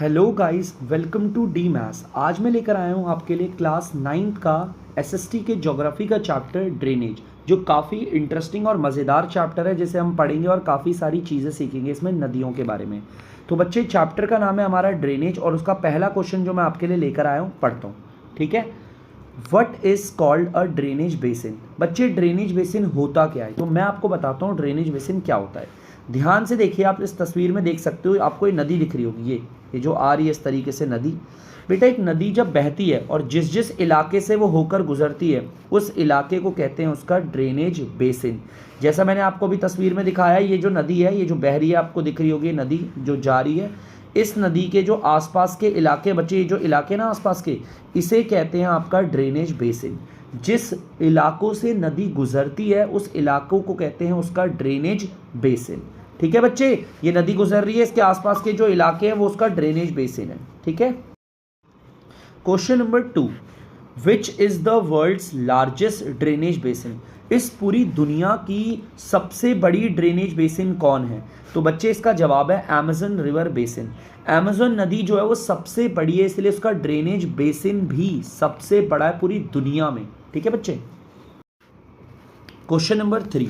Hello guys, welcome to the maths. आज मैं लेकर आया हूँ आपके लिए क्लास 9th का एसएसटी के ज्योग्राफी का चैप्टर ड्रेनेज, जो काफ़ी इंटरेस्टिंग और मज़ेदार चैप्टर है जिसे हम पढ़ेंगे और काफ़ी सारी चीज़ें सीखेंगे इसमें नदियों के बारे में। तो बच्चे, चैप्टर का नाम है हमारा ड्रेनेज और उसका पहला क्वेश्चन जो मैं आपके लिए लेकर आया हूँ पढ़ता हूँ, ठीक है। What is called a drainage basin. बच्चे, ड्रेनेज बेसिन होता क्या है? तो मैं आपको बताता हूँ ड्रेनेज बेसिन क्या होता है। ध्यान से देखिए, आप इस तस्वीर में देख सकते हो, आपको ये नदी दिख रही होगी, ये जो आ रही है इस तरीके से नदी। बेटा, एक नदी जब बहती है और जिस जिस इलाके से वो होकर गुजरती है उस इलाके को कहते हैं उसका ड्रेनेज बेसिन। जैसा मैंने आपको अभी तस्वीर में दिखाया है, ये जो नदी है, ये जो बह रही है, आपको दिख रही होगी नदी जो जा रही है, इस नदी के जो आसपास के इलाके बच्चे, ये जो इलाके ना आसपास के, इसे कहते हैं आपका ड्रेनेज बेसिन। जिस इलाकों से नदी गुजरती है उस इलाकों को कहते हैं उसका ड्रेनेज बेसिन। ठीक है बच्चे, ये नदी गुजर रही है, इसके आसपास के जो इलाके हैं वो उसका ड्रेनेज बेसिन है। ठीक है। Question number 2, which is the world's largest drainage basin. इस पूरी दुनिया की सबसे बड़ी ड्रेनेज बेसिन कौन है? तो बच्चे, इसका जवाब है अमेजन रिवर बेसिन। अमेजन नदी जो है वो सबसे बड़ी है, इसलिए उसका ड्रेनेज बेसिन भी सबसे बड़ा है पूरी दुनिया में। ठीक है बच्चे। Question number 3,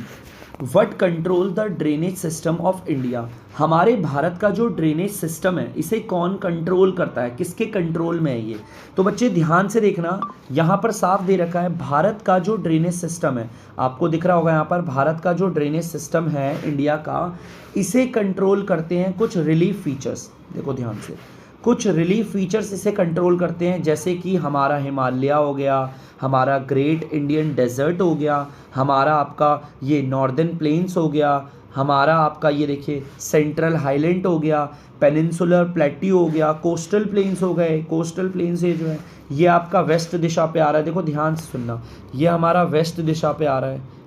what control the drainage system of India. हमारे भारत का जो ड्रेनेज सिस्टम है इसे कौन कंट्रोल करता है, किसके कंट्रोल में है ये? तो बच्चे ध्यान से देखना, यहाँ पर साफ दे रखा है भारत का जो ड्रेनेज सिस्टम है, आपको दिख रहा होगा यहाँ पर भारत का जो ड्रेनेज सिस्टम है इंडिया का, इसे कंट्रोल करते हैं कुछ रिलीफ फीचर्स। देखो ध्यान से, कुछ रिलीफ फीचर्स इसे कंट्रोल करते हैं, जैसे कि हमारा हिमालय हो गया, हमारा ग्रेट इंडियन डेजर्ट हो गया, हमारा आपका ये नॉर्दर्न प्लेन्स हो गया, हमारा आपका ये देखिए सेंट्रल हाईलैंड हो गया, पेनिनसुलर प्लेट्यू हो गया, कोस्टल प्लेन्स हो गए। कोस्टल प्लेन्स ये जो है ये आपका वेस्ट दिशा पे आ रहा है, देखो ध्यान से सुनना, ये हमारा वेस्ट दिशा पे आ रहा है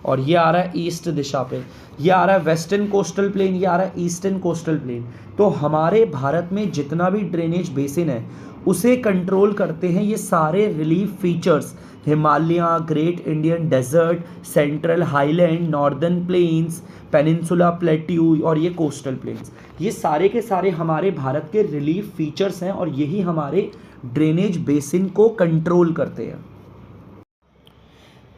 और ये आ रहा है ईस्ट दिशा पे, ये आ रहा है वेस्टर्न कोस्टल प्लेन, ये आ रहा है ईस्टर्न कोस्टल प्लेन। तो हमारे भारत में जितना भी ड्रेनेज बेसिन है उसे कंट्रोल करते हैं ये सारे relief features, Himalaya, great Indian desert, central highland, northern plains, peninsula plateau और ये कोस्टल प्लेन्स। ये सारे के सारे हमारे भारत के रिलीफ फीचर्स हैं और यही हमारे ड्रेनेज बेसिन को कंट्रोल करते हैं।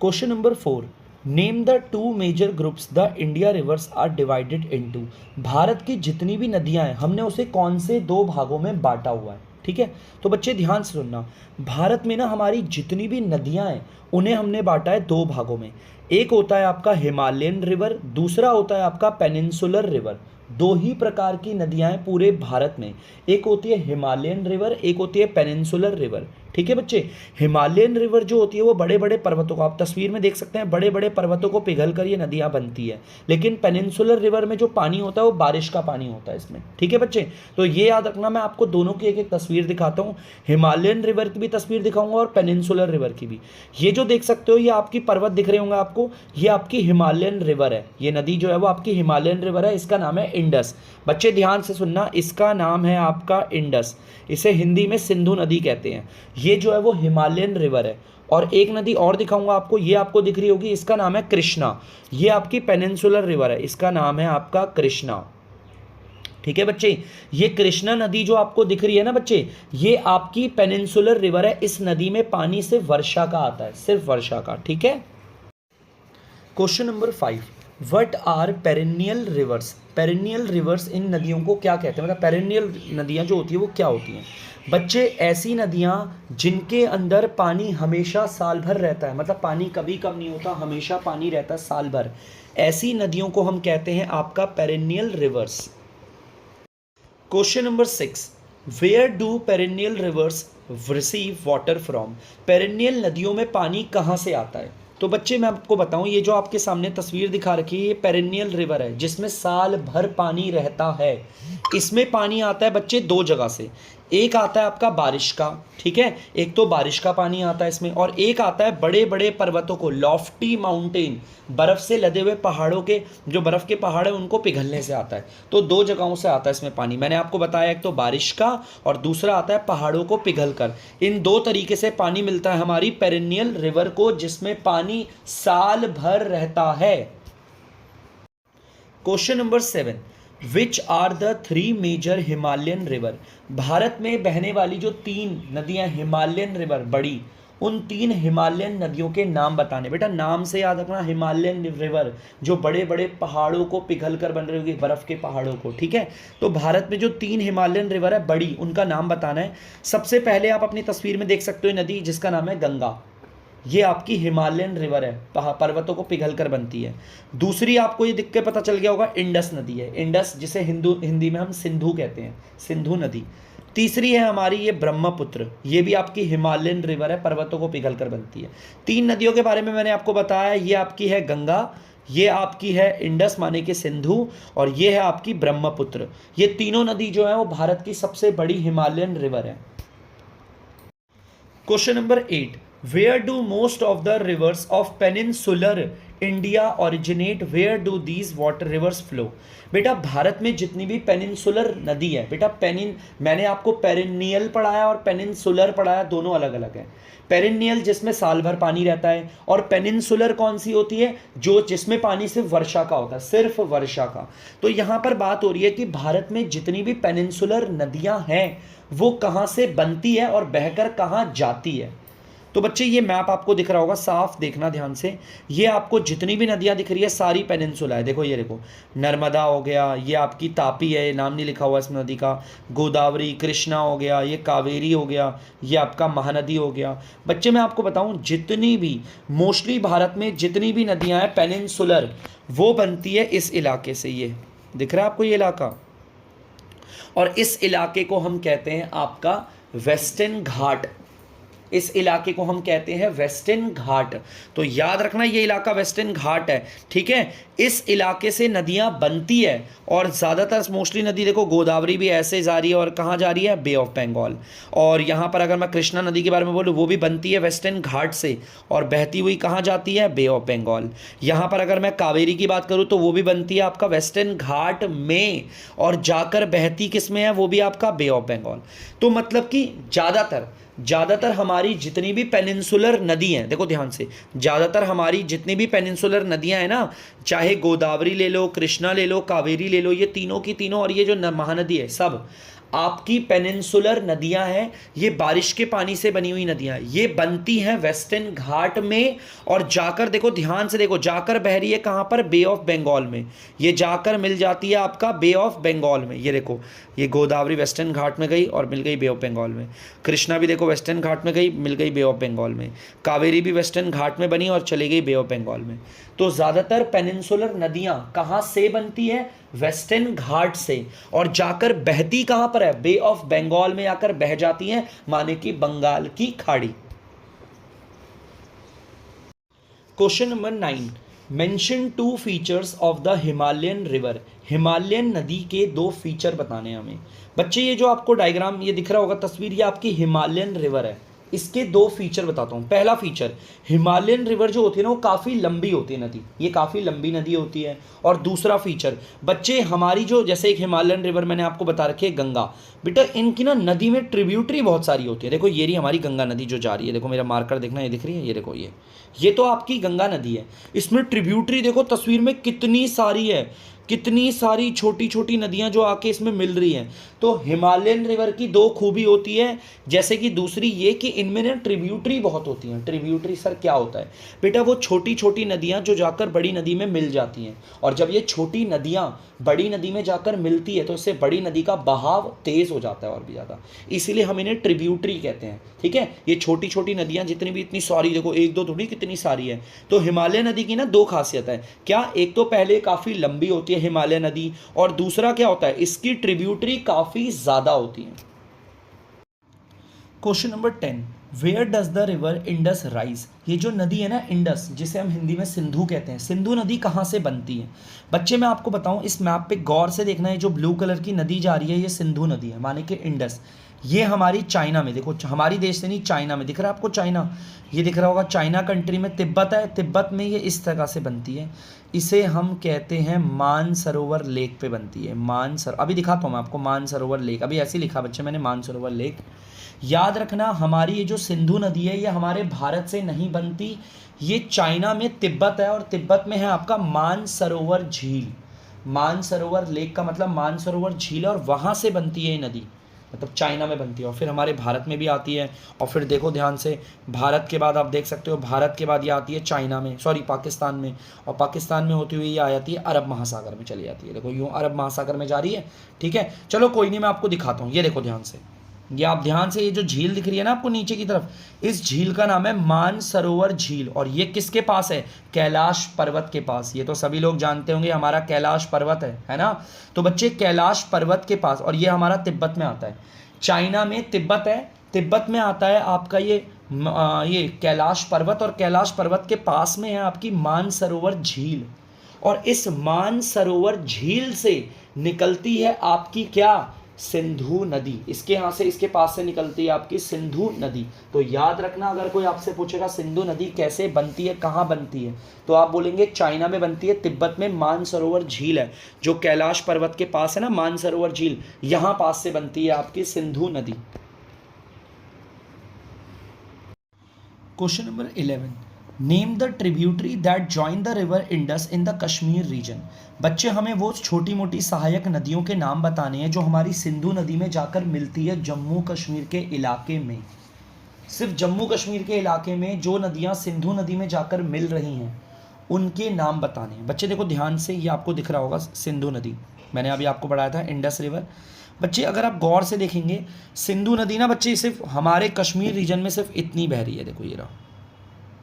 Question number 4, name the 2 major groups the India rivers are divided into. Bharat की जितनी भी नदियां हैं हमने उसे कौन से 2 भागों में बांटा हुआ है? ठीक है, तो बच्चे ध्यान से सुनना, भारत में ना हमारी जितनी भी नदियां हैं उन्हें हमने बांटा है 2 भागों में। एक होता है आपका हिमालयन रिवर, दूसरा होता है आपका पेनिनसुलर रिवर। 2 ही प्रकार की नदियां हैं पूरे भारत में, एक होती है हिमालयन रिवर, एक होती है पेनिनसुलर रिवर। ठीक है बच्चे, हिमालयन रिवर जो होती है वो बड़े बड़े पर्वतों को, आप तस्वीर में देख सकते हैं, बड़े बड़े पर्वतों को पिघल कर ये नदियां बनती है। लेकिन पेनिनसुलर रिवर में जो पानी होता है वो बारिश का पानी होता है इसमें। ठीक है बच्चे, तो ये याद रखना, मैं आपको दोनों की एक एक तस्वीर दिखाता हूँ, हिमालयन रिवर की भी तस्वीर दिखाऊंगा और पेनिनसुलर रिवर की भी। ये जो देख सकते हो ये आपकी पर्वत दिख रहे होंगे आपको, ये आपकी हिमालयन रिवर है, ये नदी जो है वो आपकी हिमालयन रिवर है, इसका नाम है इंडस। बच्चे ध्यान से सुनना, इसका नाम है आपका इंडस, इसे हिंदी में सिंधु नदी कहते हैं। ये जो है वो हिमालयन रिवर है। और एक नदी और दिखाऊंगा आपको, ये आपको दिख रही होगी, इसका नाम है कृष्णा, ये आपकी पेनिनसुलर रिवर है, इसका नाम है आपका कृष्णा। ठीक है बच्चे, ये कृष्णा नदी जो आपको दिख रही है ना बच्चे, ये आपकी पेनिनसुलर रिवर है। इस नदी में पानी सिर्फ वर्षा का आता है, सिर्फ वर्षा का। ठीक है। Question number 5, what are perennial rivers. Perennial rivers इन नदियों को क्या कहते हैं, मतलब पेरिनियल नदियाँ जो होती है वो क्या होती हैं? बच्चे, ऐसी नदियाँ जिनके अंदर पानी हमेशा साल भर रहता है, मतलब पानी कभी कम नहीं होता, हमेशा पानी रहता है साल भर, ऐसी नदियों को हम कहते हैं आपका perennial rivers. Question number 6, where do perennial rivers receive water from. पेरिनियल नदियों में पानी कहाँ से आता है? तो बच्चे मैं आपको बताऊं, ये जो आपके सामने तस्वीर दिखा रखी है ये पेरिनियल रिवर है जिसमें साल भर पानी रहता है। इसमें पानी आता है बच्चे 2 जगह से, एक आता है आपका बारिश का, ठीक है, एक तो बारिश का पानी आता है इसमें, और एक आता है बड़े बड़े पर्वतों को, लॉफ्टी माउंटेन, बर्फ से लदे हुए पहाड़ों के, जो बर्फ के पहाड़ है उनको पिघलने से आता है। तो 2 जगहों से आता है इसमें पानी, मैंने आपको बताया, एक तो बारिश का और दूसरा आता है पहाड़ों को पिघल कर। इन 2 तरीके से पानी मिलता है हमारी पेरिनियल रिवर को, जिसमें पानी साल भर रहता है। Question number 7, which are the three major Himalayan river, Bharat में बहने वाली जो तीन नदियां हिमालयन रिवर बड़ी, उन तीन हिमालयन नदियों के नाम बताने। बेटा नाम से याद रखना, हिमालयन रिवर जो बड़े बड़े पहाड़ों को पिघल कर बन रही होगी, बर्फ के पहाड़ों को, ठीक है। तो भारत में जो तीन हिमालयन रिवर है बड़ी, उनका नाम बताना है। सबसे पहले आप अपनी तस्वीर में देख सकते हो नदी जिसका नाम है गंगा, ये आपकी हिमालयन रिवर है, पर्वतों को पिघल कर बनती है। दूसरी आपको ये दिख के पता चल गया होगा, इंडस नदी है, इंडस जिसे हिंदी में हम सिंधु कहते हैं, सिंधु नदी। तीसरी है हमारी ये ब्रह्मपुत्र, ये भी आपकी हिमालयन रिवर है, पर्वतों को पिघल कर बनती है। तीन नदियों के बारे में मैंने आपको बताया, ये आपकी है गंगा, ये आपकी है इंडस माने कि सिंधु, और ये है आपकी ब्रह्मपुत्र। ये तीनों नदी जो है वो भारत की सबसे बड़ी हिमालयन रिवर है। Question number 8, where do most of the rivers of peninsular India originate, where do these water rivers flow. बेटा भारत में जितनी भी पेनिनसुलर नदी है, बेटा मैंने आपको पेरिनियल पढ़ाया और पेनिनसुलर पढ़ाया, दोनों अलग अलग है। पेरिनियल जिसमें साल भर पानी रहता है, और पेनिनसुलर कौन सी होती है, जो जिसमें पानी सिर्फ वर्षा का होता है, सिर्फ वर्षा का। तो यहाँ पर बात हो रही है कि भारत में जितनी भी पेनिनसुलर नदियां हैं वो कहाँ से बनती है और बहकर कहाँ जाती है। तो बच्चे ये मैप आपको दिख रहा होगा, साफ देखना ध्यान से। ये आपको जितनी भी नदियां दिख रही है सारी पेनिनसुला है। देखो ये देखो, नर्मदा हो गया, ये आपकी तापी है, नाम नहीं लिखा हुआ इस नदी का, गोदावरी, कृष्णा हो गया, ये कावेरी हो गया, ये आपका महानदी हो गया। बच्चे मैं आपको बताऊं, जितनी भी मोस्टली भारत में जितनी भी नदियां हैं पेनिनसुलर, वो बनती है इस इलाके से। ये दिख रहा है आपको ये इलाका, और इस इलाके को हम कहते हैं आपका वेस्टर्न घाट। इस इलाके को हम कहते हैं वेस्टर्न घाट। तो याद रखना ये इलाका वेस्टर्न घाट है, ठीक है। इस इलाके से नदियां बनती है, और ज़्यादातर मोस्टली नदी देखो, गोदावरी भी ऐसे जा रही है, और कहाँ जा रही है, बे ऑफ बंगाल। और यहाँ पर अगर मैं कृष्णा नदी के बारे में बोलूँ, वो भी बनती है वेस्टर्न घाट से, और बहती हुई कहाँ जाती है, बे ऑफ बंगाल। यहाँ पर अगर मैं कावेरी की बात करूँ तो वो भी बनती है आपका वेस्टर्न घाट में, और जाकर बहती किस में है, वो भी आपका बे ऑफ बंगाल। तो मतलब कि ज़्यादातर हमारी जितनी भी पेनिनसुलर नदी हैं, देखो ध्यान से, ज़्यादातर हमारी जितनी भी पेनिनसुलर नदियां हैं ना, चाहे गोदावरी ले लो, कृष्णा ले लो, कावेरी ले लो, ये तीनों की तीनों, और ये जो महानदी है, सब आपकी पेनिनसुलर नदियां हैं। ये बारिश के पानी से बनी हुई नदियां, ये बनती हैं वेस्टर्न घाट में, और जाकर देखो ध्यान से देखो, जाकर बह रही है कहाँ पर, बे ऑफ बंगाल में। ये जाकर मिल जाती है आपका बे ऑफ बंगाल में। ये देखो, ये गोदावरी वेस्टर्न घाट में गई और मिल गई बे ऑफ बंगाल में। कृष्णा भी देखो वेस्टर्न घाट में गई, मिल गई बे ऑफ बंगाल में। कावेरी भी वेस्टर्न घाट में बनी और चली गई बे ऑफ बंगाल में। तो ज़्यादातर पेनिनसुलर नदियां कहाँ से बनती है, वेस्टर्न घाट से, और जाकर बहती कहाँ पर है, बे ऑफ बंगाल में आकर बह जाती हैं, माने कि बंगाल की खाड़ी। Question number 9, mention 2 features of the Himalayan river. Himalayan नदी के 2 फीचर बताने हैं हमें। बच्चे ये जो आपको डायग्राम ये दिख रहा होगा तस्वीर, ये आपकी हिमालयन रिवर है, इसके 2 फीचर बताता हूँ। पहला फीचर, हिमालयन रिवर जो होती है ना वो काफ़ी लंबी होती है नदी, ये काफ़ी लंबी नदी होती है। और दूसरा फीचर बच्चे, हमारी जो जैसे एक हिमालयन रिवर मैंने आपको बता रखी है गंगा, बेटा इनकी ना नदी में ट्रिब्यूटरी बहुत सारी होती है। देखो ये रही हमारी गंगा नदी जो जा रही है, देखो मेरा मार्कर देखना, ये दिख रही है, ये देखो ये तो आपकी गंगा नदी है। इसमें ट्रिब्यूटरी देखो तस्वीर में कितनी सारी है, कितनी सारी छोटी छोटी नदियां जो आके इसमें मिल रही हैं। तो हिमालयन रिवर की 2 खूबी होती है, जैसे कि दूसरी ये कि इनमें ना ट्रिब्यूटरी बहुत होती हैं। ट्रिब्यूटरी सर क्या होता है बेटा, वो छोटी छोटी नदियां जो जाकर बड़ी नदी में मिल जाती हैं, और जब ये छोटी नदियां बड़ी नदी में जाकर मिलती है तो इससे बड़ी नदी का बहाव तेज हो जाता है और भी ज़्यादा, इसीलिए हम इन्हें ट्रिब्यूटरी कहते हैं, ठीक है। ये छोटी छोटी नदियां जितनी भी, इतनी सारी देखो, 1-2 थोड़ी, कितनी सारी है। तो हिमालय नदी की ना 2 खासियत है, क्या, एक तो पहले काफ़ी लंबी होती है हिमालय नदी, और दूसरा क्या होता है, इसकी ट्रिब्यूटरी काफ़ी ज़्यादा होती है। Question number 10, where does the river Indus rise. ये जो नदी है ना इंडस, जिसे हम हिंदी में सिंधु कहते हैं, सिंधु नदी कहाँ से बनती है। बच्चे मैं आपको बताऊं, इस मैप पे गौर से देखना है, जो ब्लू कलर की नदी जा रही है ये सिंधु नदी है, माने कि इंडस। ये हमारी चाइना में, देखो हमारी देश से नहीं, चाइना में दिख रहा है आपको, चाइना, ये दिख रहा होगा, चाइना कंट्री में तिब्बत है, तिब्बत में ये इस तरह से बनती है। इसे हम कहते हैं मानसरोवर लेक पे बनती है, अभी दिखाता हूँ मैं आपको, मानसरोवर लेक, अभी ऐसे ही लिखा बच्चे मैंने, मानसरोवर लेक। याद रखना हमारी ये जो सिंधु नदी है ये हमारे भारत से नहीं बनती, ये चाइना में तिब्बत है, और तिब्बत में है आपका मानसरोवर झील। मानसरोवर लेक का मतलब मानसरोवर झील, और वहाँ से बनती है ये नदी, मतलब चाइना में बनती है और फिर हमारे भारत में भी आती है। और फिर देखो ध्यान से, भारत के बाद आप देख सकते हो, भारत के बाद ये आती है चाइना में, सॉरी पाकिस्तान में, और पाकिस्तान में होती हुई ये आ जाती है अरब महासागर में चली जाती है। देखो यूँ अरब महासागर में जा रही है, ठीक है। चलो कोई नहीं, मैं आपको दिखाता हूँ, ये देखो ध्यान से, ये आप ध्यान से, ये जो झील दिख रही है ना आपको नीचे की तरफ, इस झील का नाम है मानसरोवर झील, और ये किसके पास है? कैलाश पर्वत के पास। ये तो सभी लोग जानते होंगे, हमारा कैलाश पर्वत है ना। तो बच्चे कैलाश पर्वत के पास, और ये हमारा तिब्बत में आता है, चाइना में तिब्बत है, तिब्बत में आता है आपका ये कैलाश पर्वत, और कैलाश पर्वत के पास में है आपकी मानसरोवर झील। और इस मानसरोवर झील से निकलती है आपकी क्या? सिंधु नदी। इसके यहाँ से, इसके पास से निकलती है आपकी सिंधु नदी। तो याद रखना, अगर कोई आपसे पूछेगा सिंधु नदी कैसे बनती है, कहाँ बनती है, तो आप बोलेंगे चाइना में बनती है, तिब्बत में मानसरोवर झील है जो कैलाश पर्वत के पास है ना, मानसरोवर झील, यहाँ पास से बनती है आपकी सिंधु नदी। Question number 11, name the tributary that join the river Indus in the Kashmir region. बच्चे हमें वो छोटी मोटी सहायक नदियों के नाम बताने हैं जो हमारी सिंधु नदी में जाकर मिलती है जम्मू कश्मीर के इलाके में। सिर्फ जम्मू कश्मीर के इलाके में जो नदियाँ सिंधु नदी में जाकर मिल रही हैं उनके नाम बताने हैं। बच्चे देखो ध्यान से, ये आपको दिख रहा होगा सिंधु नदी, मैंने अभी आपको पढ़ाया था इंडस रिवर। बच्चे अगर आप गौर से देखेंगे, सिंधु नदी ना बच्चे सिर्फ हमारे कश्मीर रीजन में सिर्फ इतनी बह रही है, देखो ये रहा,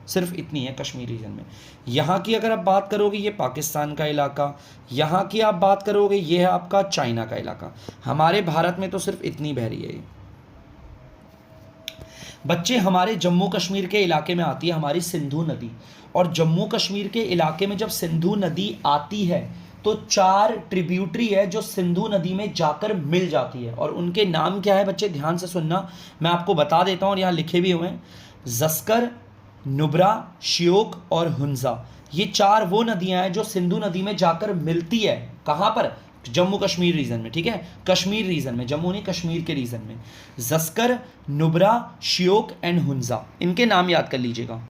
सिर्फ इतनी है कश्मीर रीजन में। यहाँ की अगर आप बात करोगे ये पाकिस्तान का इलाका, यहाँ की आप बात करोगे ये है आपका चाइना का इलाका, हमारे भारत में तो सिर्फ इतनी बह रही है ये। बच्चे हमारे जम्मू कश्मीर के इलाके में आती है हमारी सिंधु नदी, और जम्मू कश्मीर के इलाके में जब सिंधु नदी आती है तो 4 ट्रिब्यूटरी है जो सिंधु नदी में जाकर मिल जाती है, और उनके नाम क्या है बच्चे, ध्यान से सुनना, मैं आपको बता देता हूँ और यहाँ लिखे भी हुए हैं, जस्कर, नुब्रा, श्योक और हुंजा। ये 4 वो नदियां हैं जो सिंधु नदी में जाकर मिलती है, कहाँ पर? जम्मू कश्मीर रीजन में, ठीक है, कश्मीर रीजन में, जम्मू नहीं कश्मीर के रीजन में। जस्कर, नुब्रा, श्योक एंड हुंजा, इनके नाम याद कर लीजिएगा।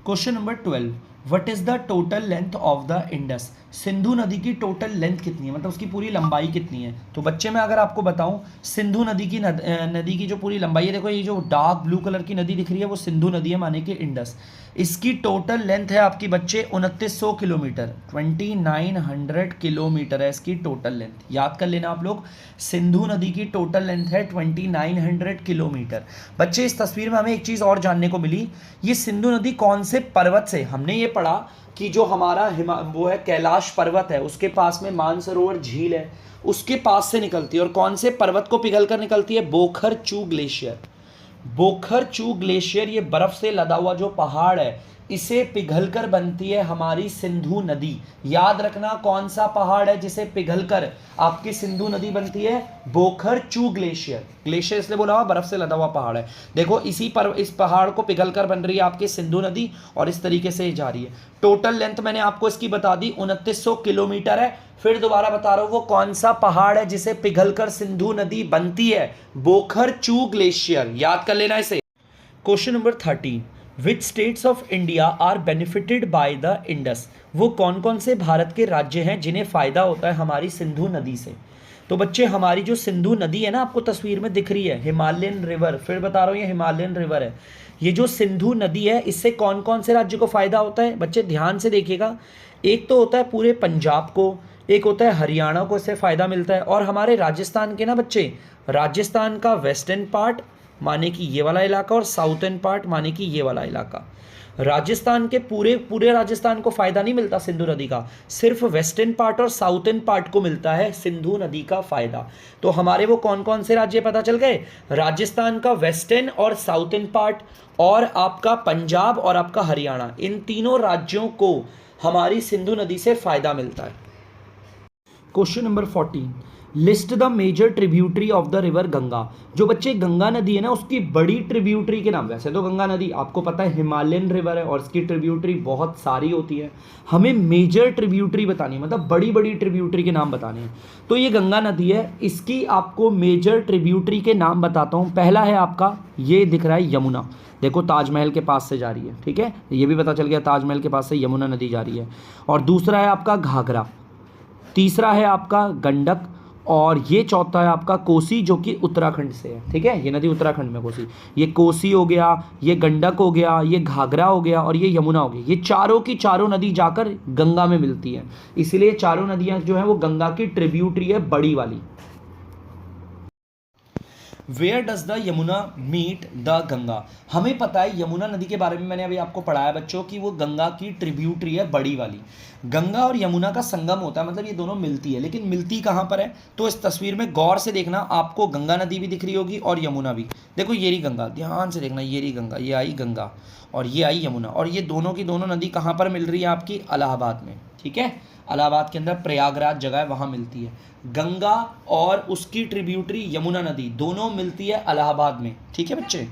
Question number 12, what is the total length of the Indus. Sindhu नदी की टोटल लेंथ कितनी है, मतलब उसकी पूरी लंबाई कितनी है। तो बच्चे मैं अगर आपको बताऊं, सिंधु नदी की नदी की जो पूरी लंबाई है, देखो ये जो डार्क ब्लू कलर की नदी दिख रही है वो सिंधु नदी है, माने कि इंडस। इसकी टोटल लेंथ है आपकी बच्चे 2900 किलोमीटर, 2900 किलोमीटर है इसकी टोटल लेंथ। याद कर लेना आप लोग, सिंधु नदी की टोटल लेंथ है 2900 किलोमीटर। बच्चे इस तस्वीर में हमें एक चीज़ और जानने को मिली, ये सिंधु नदी कौन से पर्वत से, हमने ये पढ़ा कि जो हमारा वो है कैलाश पर्वत है, उसके पास में मानसरोवर झील है, उसके पास से निकलती है, और कौन से पर्वत को पिघलकर निकलती है? बोखरचू ग्लेशियर। बोखरचू ग्लेशियर ये बर्फ से लदा हुआ जो पहाड़ है, इसे पिघलकर बनती है हमारी सिंधु नदी। याद रखना कौन सा पहाड़ है जिसे पिघलकर आपकी सिंधु नदी बनती है? बोखरचू ग्लेशियर। ग्लेशियर इसलिए बोला हुआ, बर्फ से लदा हुआ पहाड़ है। देखो इस पहाड़ को पिघलकर बन रही है आपकी सिंधु नदी, और इस तरीके से जा रही है। टोटल लेंथ मैंने आपको इसकी बता दी 2900 किलोमीटर है। फिर दोबारा बता रहा हूं, वो कौन सा पहाड़ है जिसे पिघलकर सिंधु नदी बनती है? बोखरचू ग्लेशियर। याद कर लेना इसे। Question number 13, which states of India are benefited by the Indus. वो कौन कौन से भारत के राज्य हैं जिन्हें फ़ायदा होता है हमारी सिंधु नदी से। तो बच्चे हमारी जो सिंधु नदी है ना, आपको तस्वीर में दिख रही है, हिमालयन रिवर, फिर बता रहा हूँ ये हिमालयन रिवर है। ये जो सिंधु नदी है, इससे कौन कौन से राज्य को फ़ायदा होता है? बच्चे ध्यान से देखिएगा, एक तो होता है पूरे पंजाब को, एक होता है हरियाणा को, इससे फ़ायदा मिलता है, और हमारे राजस्थान के ना बच्चे, राजस्थान का वेस्टर्न पार्ट माने कि ये वाला इलाका, और साउथर्न पार्ट माने कि ये वाला इलाका। राजस्थान के पूरे राजस्थान को फ़ायदा नहीं मिलता सिंधु नदी का, सिर्फ वेस्टर्न पार्ट और साउथर्न पार्ट को मिलता है सिंधु नदी का फ़ायदा। तो हमारे वो कौन कौन से राज्य पता चल गए? राजस्थान का वेस्टर्न और साउथर्न पार्ट, और आपका पंजाब और आपका हरियाणा, इन तीनों राज्यों को हमारी सिंधु नदी से फ़ायदा मिलता है। Question number 14, list the major tributary of the river Ganga. जो बच्चे गंगा नदी है ना, उसकी बड़ी ट्रिब्यूटरी के नाम। वैसे तो गंगा नदी आपको पता है हिमालयन रिवर है और इसकी ट्रिब्यूटरी बहुत सारी होती है, हमें मेजर ट्रिब्यूटरी बतानी है, मतलब बड़ी बड़ी ट्रिब्यूटरी के नाम बताने हैं। तो ये गंगा नदी है, इसकी आपको मेजर ट्रिब्यूटरी के नाम बताता हूँ। पहला है आपका, ये दिख रहा है यमुना, देखो ताजमहल के पास से जा रही है, ठीक है, ये भी पता चल गया ताजमहल के पास से यमुना नदी जा रही है। और दूसरा है आपका घाघरा, तीसरा है आपका गंडक, और ये चौथा है आपका कोसी, जो कि उत्तराखंड से है। ठीक है, ये नदी उत्तराखंड में कोसी, ये कोसी हो गया, ये गंडक हो गया, ये घाघरा हो गया, और ये यमुना हो गई। ये चारों की चारों नदी जाकर गंगा में मिलती है, इसीलिए चारों नदियां जो है वो गंगा की ट्रिब्यूटरी है, बड़ी वाली। Where does the Yamuna meet the Ganga? हमें पता है यमुना नदी के बारे में, मैंने अभी आपको पढ़ाया बच्चों कि वो गंगा की ट्रिब्यूटरी है, बड़ी वाली। गंगा और यमुना का संगम होता है, मतलब ये दोनों मिलती है, लेकिन मिलती कहाँ पर है? तो इस तस्वीर में गौर से देखना, आपको गंगा नदी भी दिख रही होगी और यमुना भी। देखो ये रही गंगा, ध्यान से देखना, ये रही गंगा, ये आई गंगा और ये आई यमुना, और ये दोनों की दोनों नदी कहाँ पर मिल रही है? आपकी इलाहाबाद में। ठीक है, इलाहाबाद के अंदर प्रयागराज जगह है, वहाँ मिलती है गंगा, और उसकी ट्रिब्यूटरी यमुना नदी दोनों मिलती है इलाहाबाद में। ठीक है बच्चे।